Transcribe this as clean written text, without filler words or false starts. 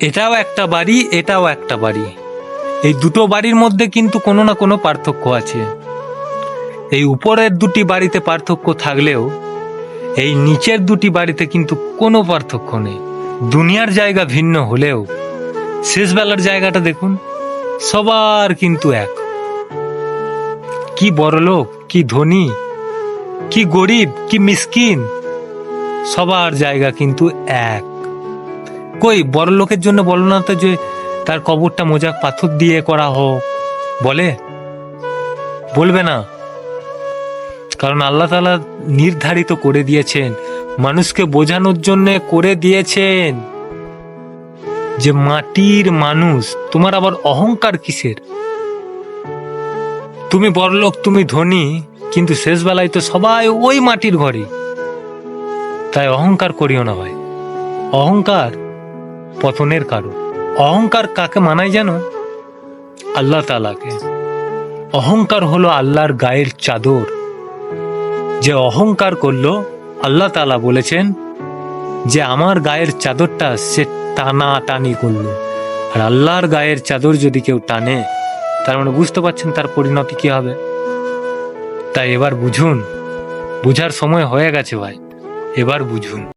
এটাও একটা বাড়ি, এটাও একটা বাড়ি। এই দুটো বাড়ির মধ্যে কিন্তু কোনো না কোনো পার্থক্য আছে। এই উপরের দুটি বাড়িতে পার্থক্য থাকলেও এই নিচের দুটি বাড়িতে কিন্তু কোনো পার্থক্য নেই। দুনিয়ার জায়গা ভিন্ন হলেও শেষ বেলার জায়গাটা দেখুন, সবার কিন্তু এক। কি বড়লোক, কি ধনী, কি গরিব, কি মিসকিন, সবার জায়গা কিন্তু এক। কই বড়লোকের জন্য বলো না তো যে তার কবরটা মোজাক পাথর দিয়ে করা হোক, বলবে না। কারণ আল্লাহ তাআলা নির্ধারিত করে দিয়েছেন, মানুষকে বোঝানোর জন্য করে দিয়েছেন যে মাটির মানুষ, তোমার আবার অহংকার কিসের? তুমি বড়লোক, তুমি ধনী, কিন্তু শেষ বেলায় তো সবাই ওই মাটির ঘরে। তাই অহংকার করিও না ভাই। অহংকার পতনের কারণ। অহংকার কাকে মানায় জানো? আল্লাহ তাআলাকে। অহংকার হলো আল্লাহর গায়ের চাদর। যে অহংকার করলো, আল্লাহ তাআলা বলেছেন যে আমার গায়ের চাদরটা সে টানা টানি করলো। আর আল্লাহর গায়ের চাদর যদি কেউ টানে, তার মানে বুঝতে পারছেন তার পরিণতি কি হবে। তাই এবার বুঝুন, বুঝার সময় হয়ে গেছে ভাই, এবার বুঝুন।